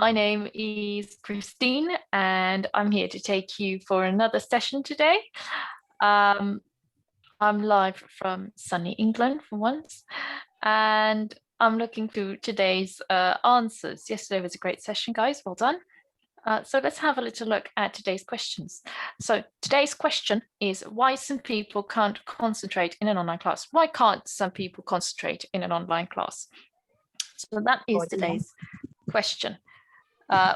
My name is Christine, and I'm here to take you for another session today. I'm live from sunny England for once, and I'm looking through today's answers. Yesterday was a great session, guys. Well done. So let's have a little look at today's questions. So today's question is why some people can't concentrate in an online class. Why can't some people concentrate in an online class? So that is today's question.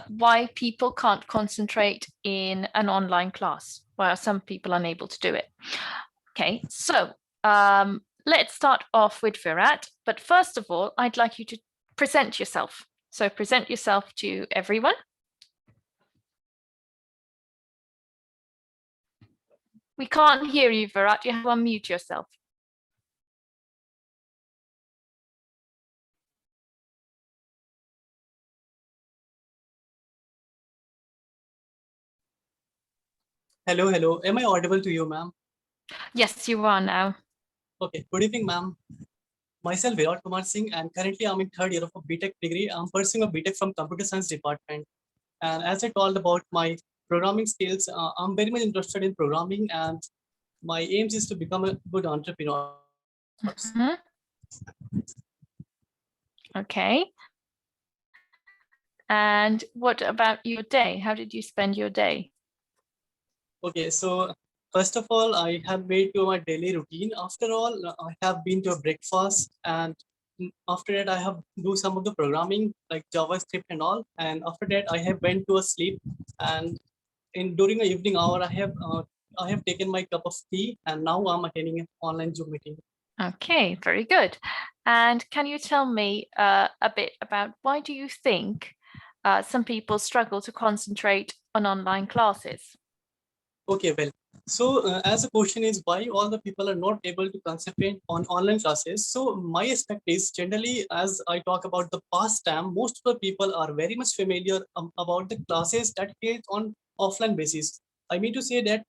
Why people can't concentrate in an online class. Why are some people unable to do it? Okay, so let's start off with Virat. But first of all, I'd like you to present yourself. So present yourself to everyone. We can't hear you, Virat. You have to unmute yourself. Hello, hello. Am I audible to you, ma'am? Yes, you are now. Okay. Good evening, ma'am. Myself, Virat Kumar Singh, and currently I'm in third year of a BTech degree. I'm pursuing a BTech from Computer Science department. And as I told about my programming skills, I'm very much interested in programming, and my aims is to become a good entrepreneur. Okay. And what about your day? How did you spend your day? Okay, so first of all, I have made to my daily routine. After all, I have been to a breakfast, and after that, I have do some of the programming like JavaScript and all. And after that, I have went to a sleep. And during the evening hour, I have taken my cup of tea, and now I'm attending an online Zoom meeting. Okay, very good. And can you tell me a bit about why do you think some people struggle to concentrate on online classes? Okay, well, so as the question is why all the people are not able to concentrate on online classes. So my aspect is generally, as I talk about the past time, most of the people are very much familiar about the classes that get on offline basis. I mean to say that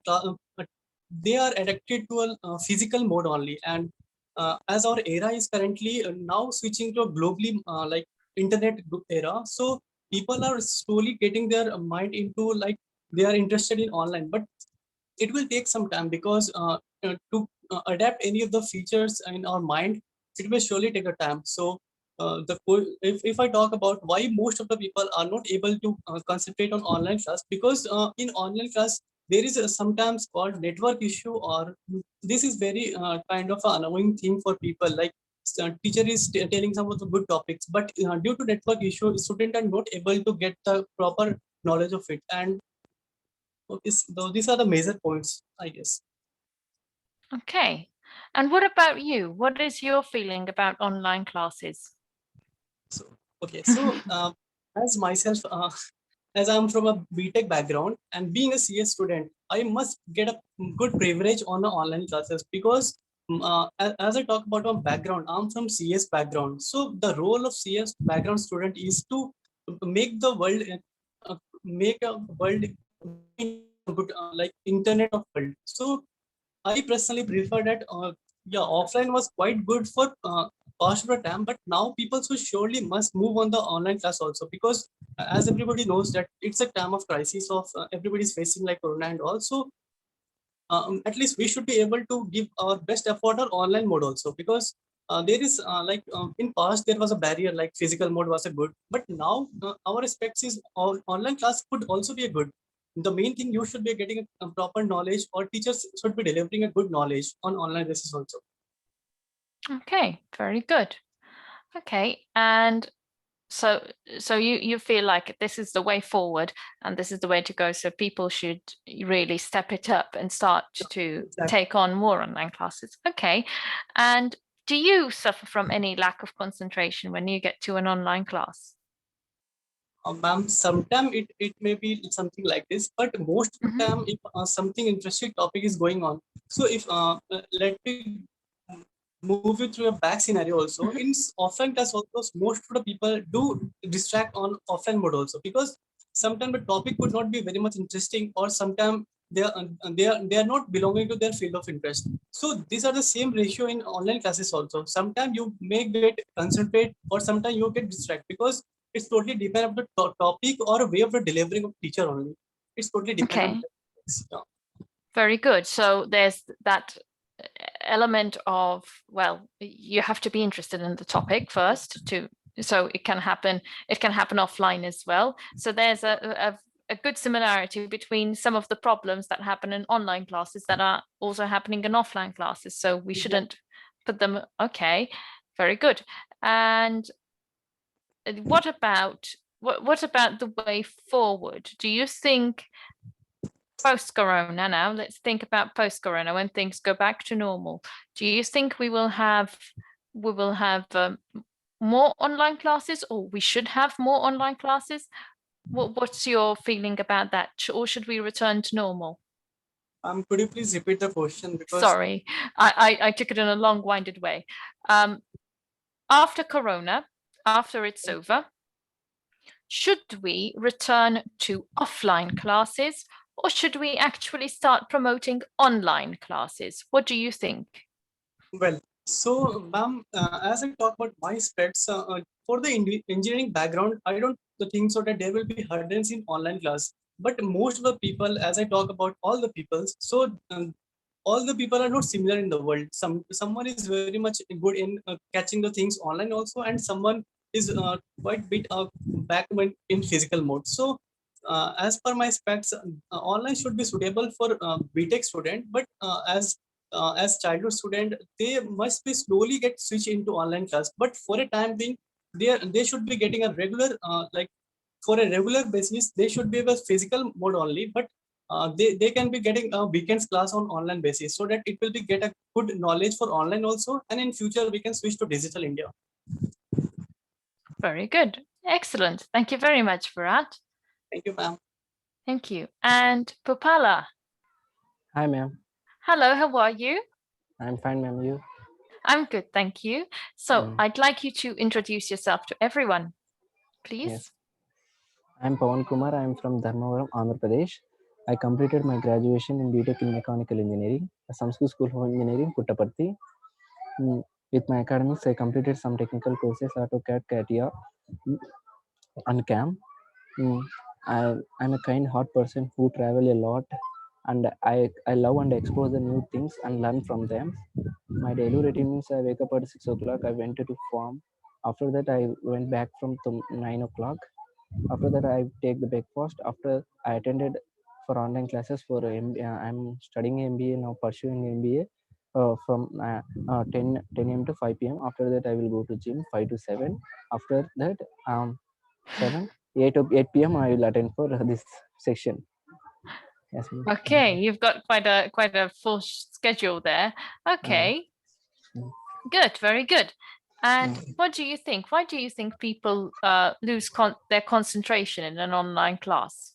they are addicted to a physical mode only. And as our era is currently now switching to a globally like internet era, so people are slowly getting their mind into like they are interested in online, but it will take some time because to adapt any of the features in our mind, it will surely take a time. So if I talk about why most of the people are not able to concentrate on online class, because in online class there is a sometimes called network issue, or this is very kind of an annoying thing for people, like teacher is telling some of the good topics, but due to network issue student are not able to get the proper knowledge of it. And okay, so these are the major points, I guess. Okay. And what about you? What is your feeling about online classes? So, okay, so as myself, as I'm from a BTech background and being a CS student, I must get a good privilege on the online classes because as I talk about my background, I'm from CS background. So the role of CS background student is to make the world, make a world good, like internet of world. So I personally prefer that. Yeah, offline was quite good for past of the time, but now people so surely must move on the online class also, because as everybody knows that it's a time of crisis of everybody's facing like corona, and also at least we should be able to give our best effort on online mode also, because there is in past there was a barrier like physical mode was a good, but now our aspects is online class could also be a good. The main thing you should be getting a proper knowledge, or teachers should be delivering a good knowledge on online basis also. Okay, very good. Okay, and so you feel like this is the way forward and this is the way to go, so people should really step it up and start to Exactly. take on more online classes. Okay, and do you suffer from any lack of concentration when you get to an online class? Ma'am, sometimes it may be something like this, but most of the time, if something interesting topic is going on, so if let me move you through a back scenario also. In offline class also, most of the people do distract on offline mode also, because sometimes the topic could not be very much interesting, or sometimes they are not belonging to their field of interest. So these are the same ratio in online classes also. Sometimes you may get concentrate, or sometimes you get distract, because It's totally depend on the topic or way of the delivering of teacher only. It's totally depend on Okay, yeah. very good. So there's that element of, well, you have to be interested in the topic first to, so it can happen offline as well. So there's a good similarity between some of the problems that happen in online classes that are also happening in offline classes. So we shouldn't put them, okay, very good. And what about the way forward? Do you think post-corona now, let's think about post-corona when things go back to normal. Do you think we will have more online classes, or we should have more online classes? What's your feeling about that? Or should we return to normal? Could you please repeat the question because Sorry, I took it in a long-winded way. After corona, after it's over, should we return to offline classes, or should we actually start promoting online classes? What do you think? well, so ma'am, as I talk about my specs, for the engineering background, I don't think so that there will be hurdles in online class. But most of the people, as I talk about all the people, so all the people are not similar in the world. Someone is very much good in catching the things online also, and someone is quite bit back in physical mode. So as per my specs, online should be suitable for BTech student, but as childhood student, they must be slowly get switched into online class. But for a time being, they should be getting a regular like for a regular basis. They should be a physical mode only, but they can be getting a weekends class on online basis, so that it will be get a good knowledge for online also, and in future we can switch to digital India. Very good. Excellent. Thank you very much, Virat. Thank you, ma'am. Thank you. And Pupala. Hi, ma'am. Hello, how are you? I'm fine, ma'am. You? I'm good, thank you. So I'd like you to introduce yourself to everyone, please. Yes. I'm Pawan Kumar. I'm from Dharmavaram, Andhra Pradesh. I completed my graduation in BTech in Mechanical Engineering, Samskrit School of Engineering, Puttaparthi. With my academics, I completed some technical courses, AutoCAD, CATIA, and CAM. I'm a kind heart person who travel a lot, and I love and explore the new things and learn from them. My daily routine means I wake up at 6 o'clock, I went to farm. After that, I went back from 9 o'clock. After that, I take the breakfast. After I attended for online classes for I'm studying MBA now, pursuing MBA from 10 a.m. to 5 p.m. After that, I will go to gym 5 to 7. After that, 7 8 p.m. I will attend for this section. Yes, ma'am. Okay, you've got quite a full schedule there. Okay, good, very good. And what do you think? Why do you think people lose their concentration in an online class?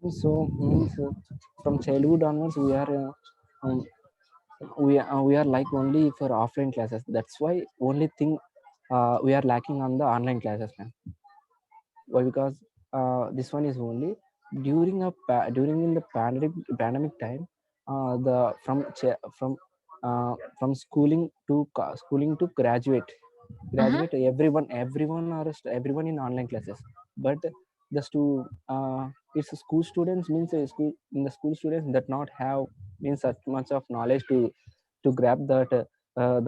So means from childhood onwards, we are like only for offline classes. That's why only thing we are lacking on the online classes, man. Why? Because this one is only during during the pandemic time. The from schooling to graduate, everyone in online classes. But just to it's school students means the school students that not have means such much of knowledge to grab that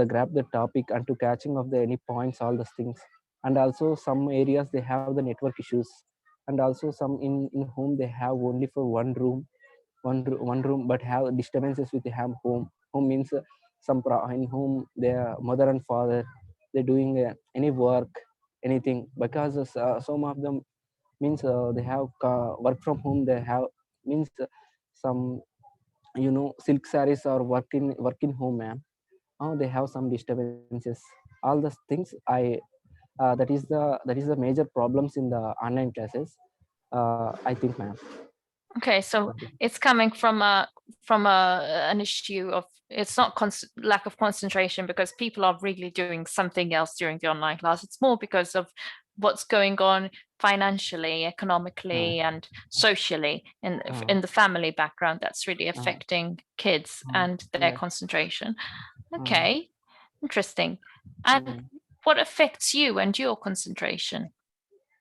grab the topic and to catching of the any points, all those things. And also some areas they have the network issues, and also some in home they have only for one room but have disturbances with the home means in home their mother and father they're doing any work, anything, because some of them means they have work from home, they have means some silk sarees or work in home, ma'am. They have some disturbances, all those things. That is the major problems in the online classes, I think, ma'am. Okay, so it's coming from an issue of, it's not lack of concentration because people are really doing something else during the online class. It's more because of what's going on financially, economically, and socially in the family background that's really affecting kids and their concentration. Okay, interesting. And what affects you and your concentration?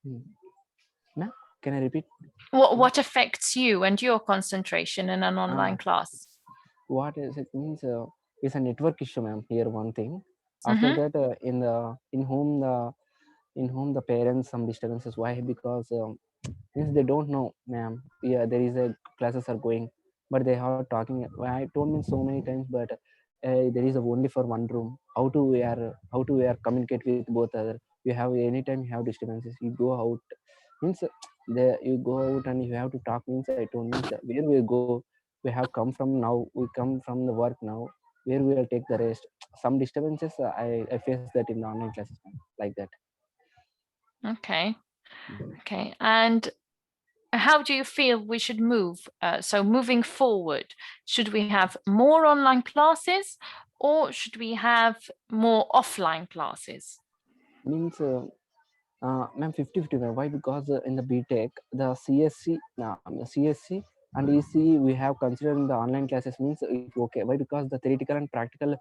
Ma'am, can I repeat? What affects you and your concentration in an online class? What is it means? It's a network issue, ma'am. Here, one thing. After that, in home the parents some disturbances. Why? Because means they don't know, ma'am. Yeah, there is a classes are going, but they are talking. I told me so many times, but there is a only for one room. How to we are communicate with both other. You have anytime you have disturbances. You go out means you go out and you have to talk means I told means where we go. We have come from now. We come from the work now. Where we will take the rest. Some disturbances I face that in the online classes, ma'am, like that. Okay. Okay. And how do you feel we should move? So moving forward, should we have more online classes or should we have more offline classes? Means ma'am 50-50, ma'am. Why? Because in the BTech the CSC and EC we have considered in the online classes means it's okay. Why? Because the theoretical and practical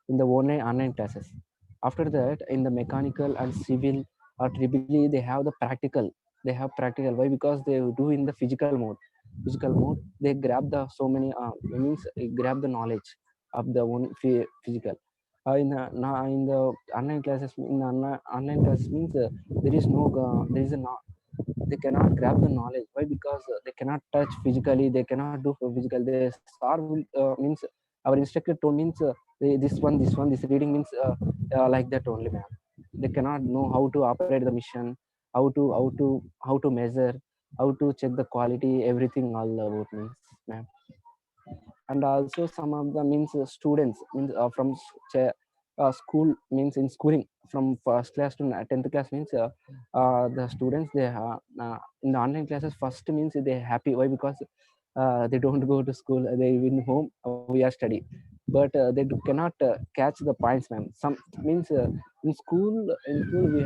in the online classes. After that, in the mechanical and civil or triple they have the practical. They have practical. Why? Because they do in the physical mode. They grab the so many means grab the knowledge of the one physical. In the online classes online classes means there is a no, they cannot grab the knowledge. Why? Because they cannot touch physically, they cannot do for physical. They sir will means our instructor told means this reading means like that only, ma'am. They cannot know how to operate the mission, how to measure, how to check the quality, everything all about means, ma'am. And also some of the means students means from school means in schooling from first class to 10th class means the students they in the online classes first means they happy. Why? Because they don't go to school, they in home, we are study, but cannot catch the points, ma'am. Some means in school we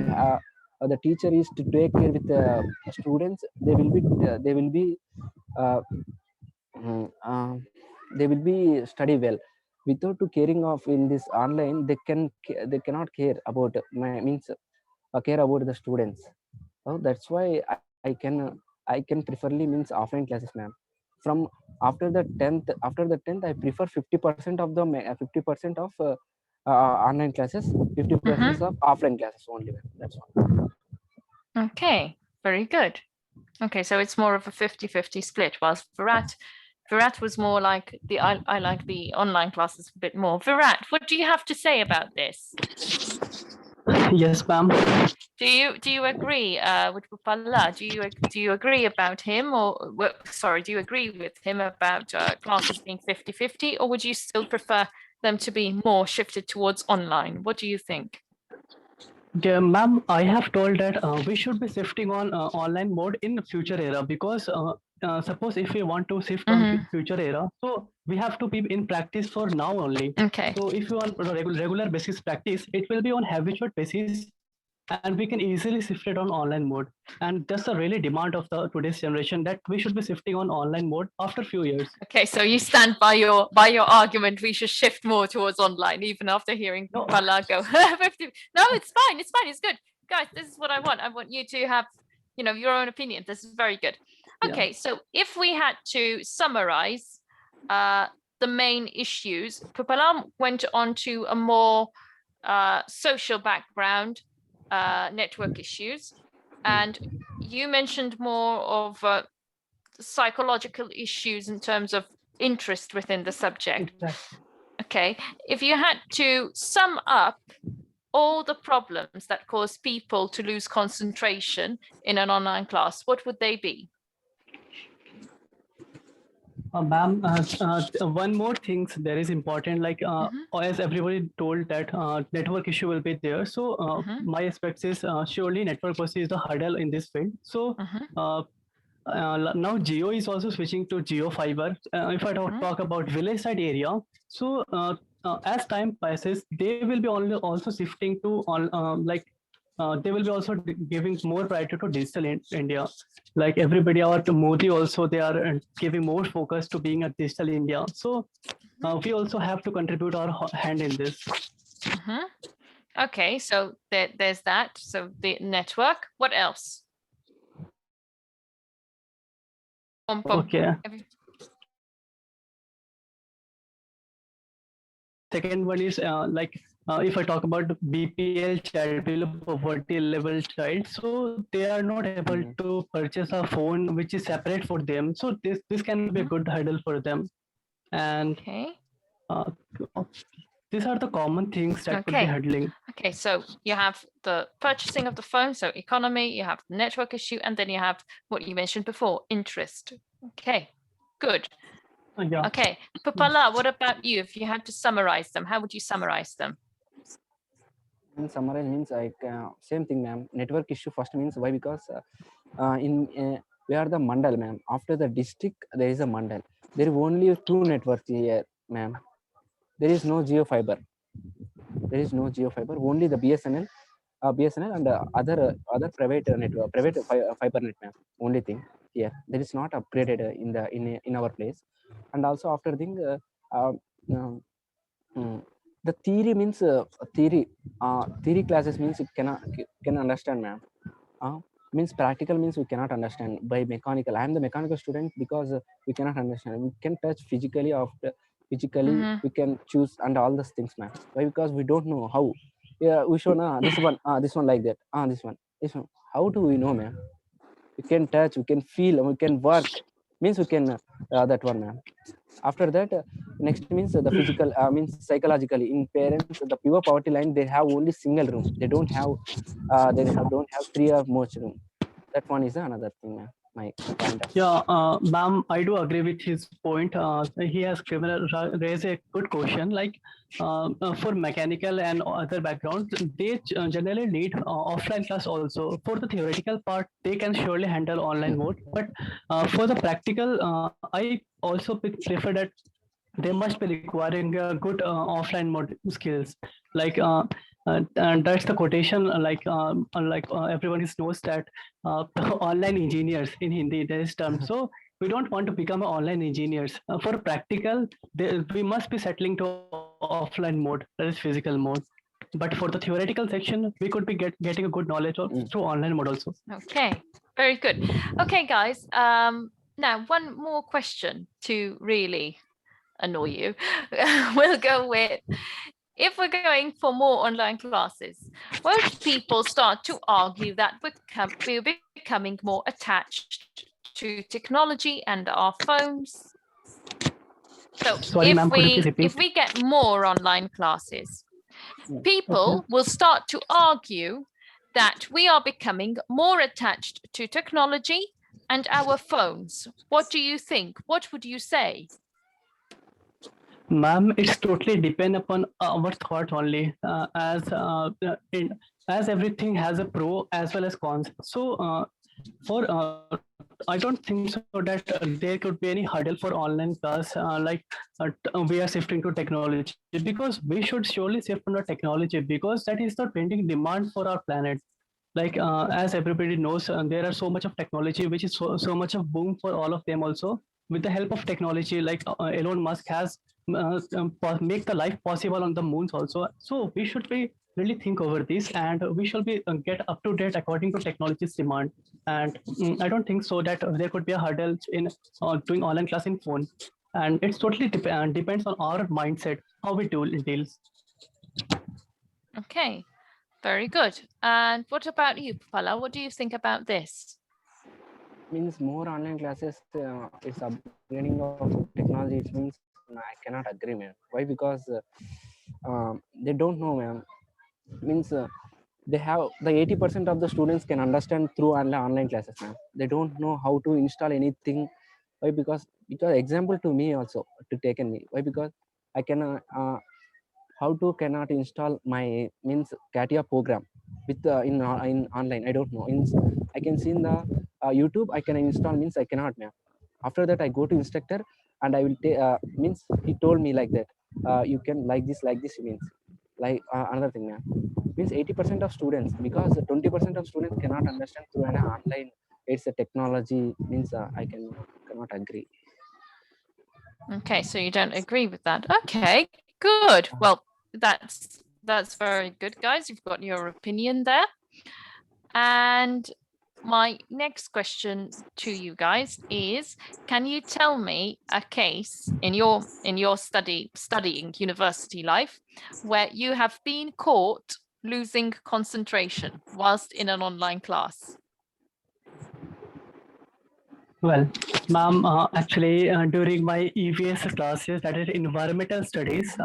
the teacher is to take care with the students. They will be uh, mm, uh, they will be study well without to caring of in this online. They cannot care about my means care about the students. That's why I can preferably means offline classes, ma'am. From after the 10th I prefer 50% of the 50% of online classes, 50% of offline classes only, ma'am. That's all. Okay, very good. Okay, so it's more of a 50-50 split, whilst Virat was more like I like the online classes a bit more. Virat, what do you have to say about this? Yes, ma'am. Do you agree with Bupala? Do you agree about him, or sorry, do you agree with him about classes being 50-50, or would you still prefer them to be more shifted towards online? What do you think? Yeah, ma'am, I have told that we should be shifting on online mode in the future era because suppose if we want to shift on future era, so we have to be in practice for now only. Okay. So if you want regular basis practice, it will be on habitual basis, and we can easily shift it on online mode. And that's a really demand of the today's generation that we should be shifting on online mode after few years. Okay, so you stand by your argument. We should shift more towards online, even after hearing Bupala go 50. No, it's fine. It's fine. It's good, guys. This is what I want. I want you to have, your own opinion. This is very good. Okay, so if we had to summarize the main issues, Bupala went on to a more social background, network issues, and you mentioned more of psychological issues in terms of interest within the subject. Exactly. Okay, if you had to sum up all the problems that cause people to lose concentration in an online class, what would they be? Ma'am, one more thing there is important, like as everybody told that network issue will be there. So my aspect is surely network is the hurdle in this field. So now Geo is also switching to Geo Fiber. If I talk about village side area, so as time passes, they will be also shifting to they will be also giving more priority to digital India. Like everybody, our Modi also, they are giving more focus to being a digital India. So we also have to contribute our hand in this. Okay, so there's that. So the network. What else? Okay. Have you- Second one is if I talk about BPL child, below poverty level child, so they are not able to purchase a phone which is separate for them. So this can be a good hurdle for them. And Okay. uh, these are the common things that could be Okay. hurdling. Okay, so you have the purchasing of the phone, so economy, you have the network issue, and then you have what you mentioned before, interest. Okay, good. Yeah. Okay, Pupala, what about you? If you had to summarize them, how would you summarize them? In summarize means like same thing, ma'am. Network issue first means why? Because we are the mandal, ma'am. After the district, there is a mandal. There is only two networks here, ma'am. There is no Geo fiber. There is no Geo fiber. Only the BSNL, BSNL and other private network, private fiber net, ma'am. Only thing here. There is not upgraded in our place. And also after thing, the theory means theory classes means it can understand, ma'am. Means practical means we cannot understand by mechanical. I am the mechanical student because we cannot understand. We can touch physically after physically we can choose and all those things, ma'am. Why? Because we don't know how. Yeah, we show this one like that. This one. How do we know, ma'am? We can touch, we can feel, we can work. Means we can that one, ma'am. After that, next means the physical means psychologically. In parents, the pure poverty line, they have only single room. They don't have don't have three or more room. That one is another thing, ma'am. My point of Yeah, ma'am, I do agree with his point. He has raised a good question. Like for mechanical and other backgrounds, they generally need offline class also. For the theoretical part, they can surely handle online mode. But for the practical, I also prefer that they must be requiring good offline mode skills. Like and that's the quotation. Everyone knows that online engineers in Hindi there is term. So we don't want to become online engineers. For practical, we must be settling to offline mode, that is physical mode. But for the theoretical section, we could be getting a good knowledge through online mode also. Okay, very good. Okay, guys. Now one more question to really annoy you. We'll go with, if we're going for more online classes, won't people start to argue that we're becoming more attached to technology and our phones? So Sorry, ma'am, could you please repeat? if we get more online classes, people will start to argue that we are becoming more attached to technology and our phones. What do you think? What would you say? Ma'am, it's totally depend upon our thought only. As everything has a pro as well as cons. So I don't think so that there could be any hurdle for online class. We are shifting to technology because we should surely shift from the technology because that is the pending demand for our planet. Like as everybody knows, there are so much of technology which is so much of boom for all of them also. With the help of technology, like Elon Musk has make the life possible on the moons also. So we should be really think over this, and we should be get up to date according to technology's demand. And I don't think so that there could be a hurdle in doing online class in phone. And it's totally depends on our mindset how we deals. Okay, very good. And what about you, Pala? What do you think about this? Means more online classes, it's upgrading of technology. It means I cannot agree, man. Why? Because they don't know, man. Means they have the 80% of the students can understand through online classes, man. They don't know how to install anything. Why? Because example to me also to taken me. Why? Because I can how to cannot install my means Katia program with in online. I don't know. I can see in the YouTube. I can install means I cannot, man. After that, I go to instructor and I will take means he told me like that. You can like this means like another thing, man. Means 80% of students because 20% of students cannot understand through an online. It's a technology means I cannot agree. Okay, so you don't agree with that. Okay, good. Well, that's That's very good, guys. You've got your opinion there. And my next question to you guys is, can you tell me a case in your studying university life where you have been caught losing concentration whilst in an online class? Well, ma'am, actually, during my EVS classes, that is environmental studies,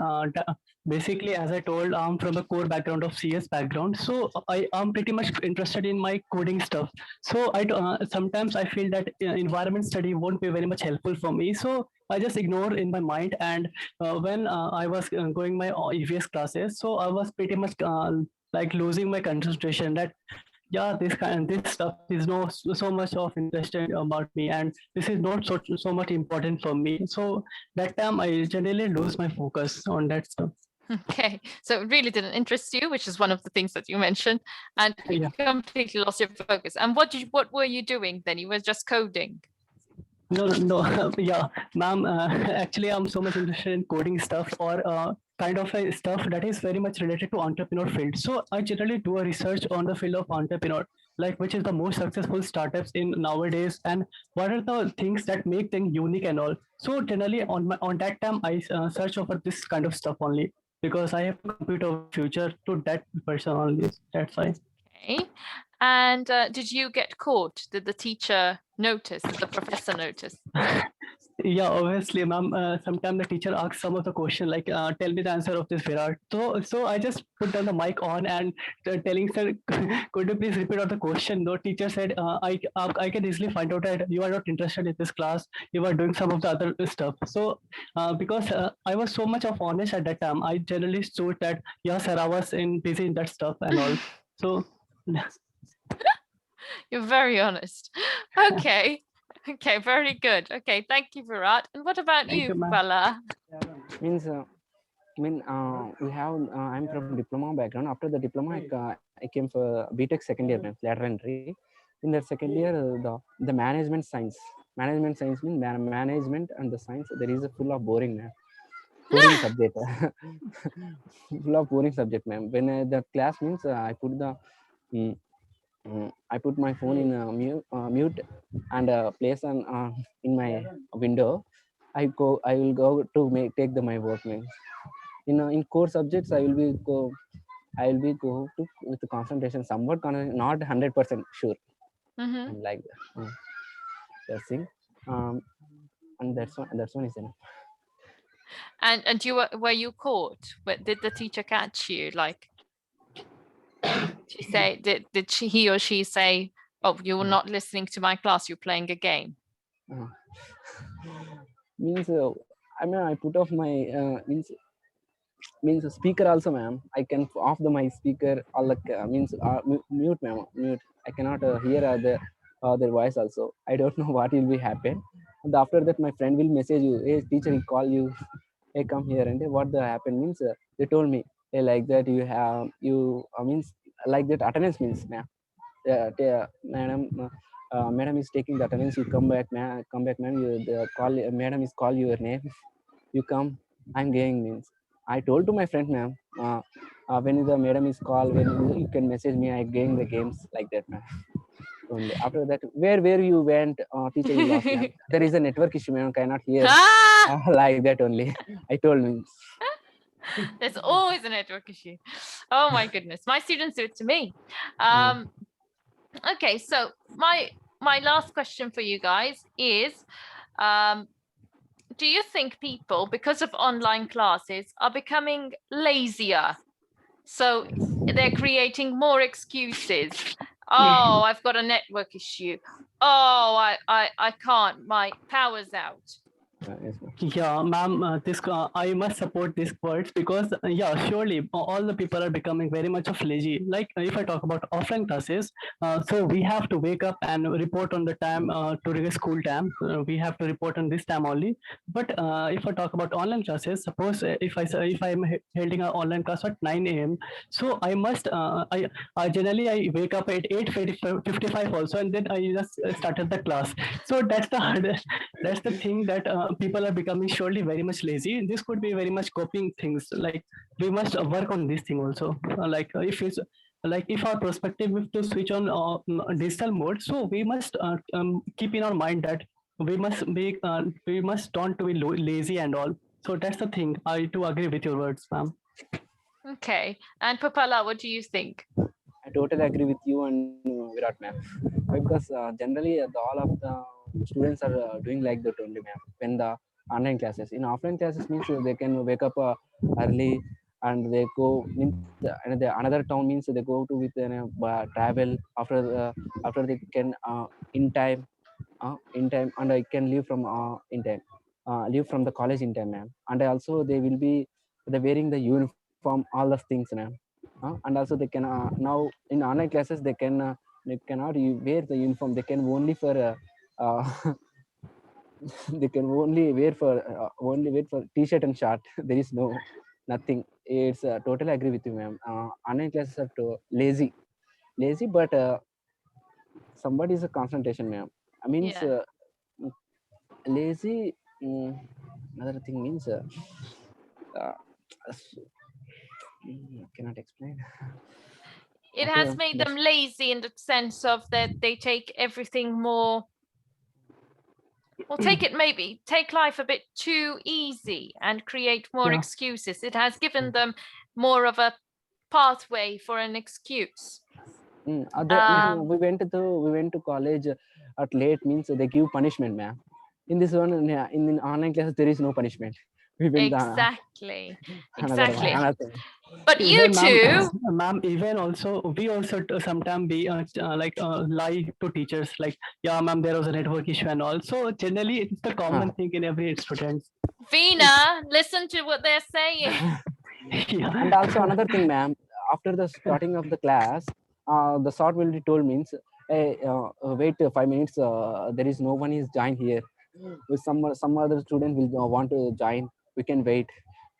basically, as I told, I'm from a core background of CS background. So I am pretty much interested in my coding stuff. So sometimes I feel that environment study won't be very much helpful for me. So I just ignore in my mind. And when I was going my EVS classes, so I was pretty much like losing my concentration that yeah, this stuff is no so much of interested about me, and this is not so much important for me. So that time I generally lose my focus on that stuff. Okay, so it really didn't interest you, which is one of the things that you mentioned, and you completely lost your focus. And what were you doing then? You were just coding? No, yeah, ma'am. Actually, I'm so much interested in coding stuff or kind of a stuff that is very much related to entrepreneur field. So I generally do a research on the field of entrepreneur, like which is the most successful startups in nowadays, and what are the things that make them unique and all. So generally, on that time, I search over this kind of stuff only because I have to compute over future to that person only. That's why. Okay. And did you get caught? Did the teacher notice? Did the professor notice? Yeah, obviously, ma'am. Sometimes the teacher asks some of the question like, "Tell me the answer of this, Virat." So I just put down the mic on and telling sir, "Could you please repeat out the question?" The teacher said, "I can easily find out that you are not interested in this class. You are doing some of the other stuff." So because I was so much of honest at that time, I generally showed that yeah, sir, I was busy in that stuff and all. So. You're very honest. Okay. Okay, very good. Okay, thank you, Virat. And what about you, Bala? Means we have I'm from diploma background. After the diploma, I came for BTech second year, lateral entry. In that second year, the management science means management and the science. There is a full of boring subject, full of boring subject, ma'am. When the class means I put the I put my phone in mute and place on in my window. I will go to take my work, means in core subjects I will be go to with the concentration somewhat not 100% sure. Like that thing, and that's one is enough. And were you caught? Did the teacher catch you? Like, she say did he or she say, "Oh, you were not listening to my class, you're playing a game"? Means I mean I put off my means speaker also, ma'am. I can off my speaker or like means mute, ma'am, mute. I cannot hear their voice also. I don't know what will be happen. And after that my friend will message you, hey teacher, he call you, hey come here. And what the happen means they told me, hey, like that you have you means like that attendance means, ma'am, madam is taking the attendance, you come back, ma'am, you the call madam is call your name, you come, I'm going, means I told to my friend, ma'am, when the madam is called, when you can message me, I going the games, like that, ma'am. Only after that, where you went, teacher will ask, ma'am. There is a network issue, ma'am, cannot hear. Like that only. I told me. There's always a network issue. Oh my goodness, my students do it to me. Okay, so my last question for you guys is, do you think people, because of online classes, are becoming lazier? So they're creating more excuses. Oh, I've got a network issue. Oh, I can't, my power's out. Yeah, ma'am, this I must support these words because yeah, surely all the people are becoming very much of lazy. Like if I talk about offline classes, so we have to wake up and report on the time to the school time. We have to report on this time only. But if I talk about online classes, suppose if I'm holding an online class at 9 a.m., so I must I generally I wake up at 8:55 also, and then I just started the class. So that's the hardest. That's the thing that people are becoming surely very much lazy. This could be very much coping things. Like we must work on this thing also. If it's like if our perspective is to switch on digital mode, so we must keep in our mind that we must don't to be lazy and all. So that's the thing. I do agree with your words, ma'am. Okay. And Papala, what do you think? I totally agree with you and Virat, ma'am. Because generally all of the students are doing like that only, ma'am. When the online classes, in offline classes means they can wake up early and they go another town, means they go to with travel after they can in time, and I can leave from in time, leave from the college in time, ma'am. And also they will be wearing the uniform, all those things, ma'am. And also they can now in online classes they cannot wear the uniform. They can only for they can only wear for t-shirt and shirt. There is nothing. It's totally agree with you, ma'am. Online classes are lazy, but somebody is a concentration, ma'am. I mean, Yeah. lazy. Another thing means uh, cannot explain. It Okay, has made them lazy in the sense of that they take everything more, well, take life a bit too easy and create more Yeah. excuses. It has given them more of a pathway for an excuse. Ma'am, we went to college at late, means they give punishment, ma'am. In this one, in online classes, there is no punishment. We went Exactly. another. But you Even two, ma'am, even also we also sometimes be lie to teachers like, yeah, ma'am, there was a network issue and all. So generally, it's the common thing in every student. Veena, listen to what they're saying. Yeah. And also another thing, ma'am, after the starting of the class, the sort will be told means, hey, wait 5 minutes. There is no one is joined here. With some other student will want to join. We can wait.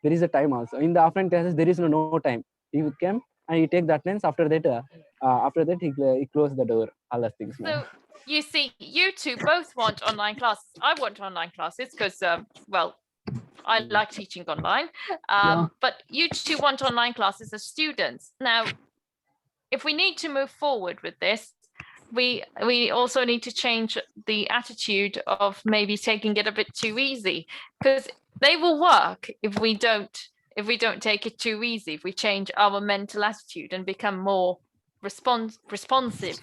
There is a time also. In the offline classes, there is no time. He came and he take the attendance. After that he close the door. All those things, ma'am. So you see, you two both want online classes. I want online classes because, well, I like teaching online. Yeah. But you two want online classes as students. Now, if we need to move forward with this, we also need to change the attitude of maybe taking it a bit too easy, because they will work if we don't take it too easy, if we change our mental attitude and become more responsive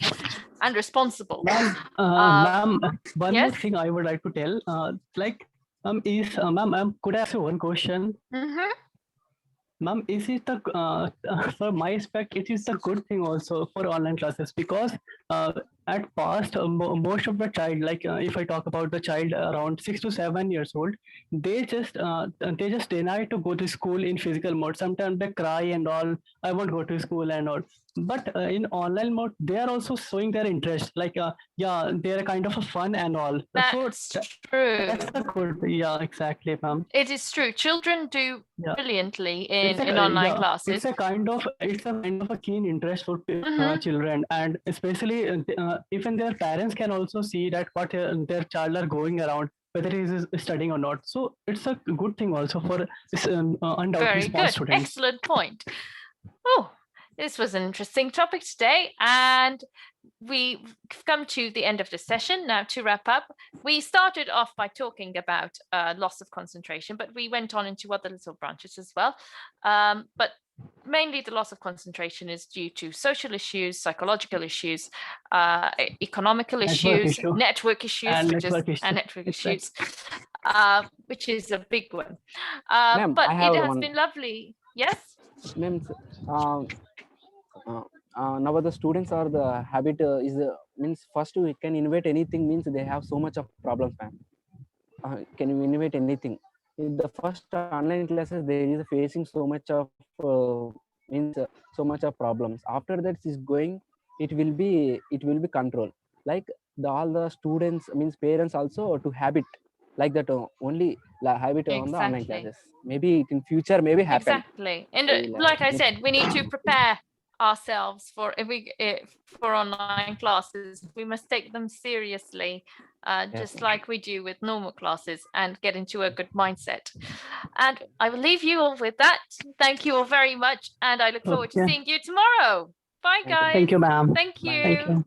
and responsible. Ma'am, one more yes? thing I would like to tell, ma'am, could I ask you one question? Mm-hmm. Ma'am, is it for my aspect, it is a good thing also for online classes, because at past, most of the child, like if I talk about the child around 6 to 7 years old, they just deny to go to school in physical mode. Sometimes they cry and all, I won't go to school and all. But in online mode, they are also showing their interest, like yeah, they're kind of a fun and all. That's true. That's a good, yeah, exactly, ma'am. It is true. Children do brilliantly in online classes. It's a kind of a keen interest for children, and especially even their parents can also see that what their child are going around, whether he is studying or not. So it's a good thing also for undoubtedly small students. Excellent point. Oh, this was an interesting topic today, and we've come to the end of the session. Now, to wrap up, we started off by talking about loss of concentration, but we went on into other little branches as well. But mainly the loss of concentration is due to social issues, psychological issues, economical issues, network issues, which is a big one. But it has been lovely. Yes? Ma'am, now the students are the habit means first we can innovate anything, means they have so much of problems, ma'am. Can you innovate anything? In the first online classes, they is facing so much of so much of problems. After that is going, it will be control. Like all the students, means parents also to habit like that only habit on the online classes. Maybe in future maybe happen. Exactly. And like I said, we need to prepare ourselves for for online classes. We must take them seriously, just like we do with normal classes, and get into a good mindset. And I will leave you all with that. Thank you all very much, and I look forward to Okay. seeing you tomorrow. Bye, Thank you. guys. Thank you, ma'am. Thank Bye. you. Thank you.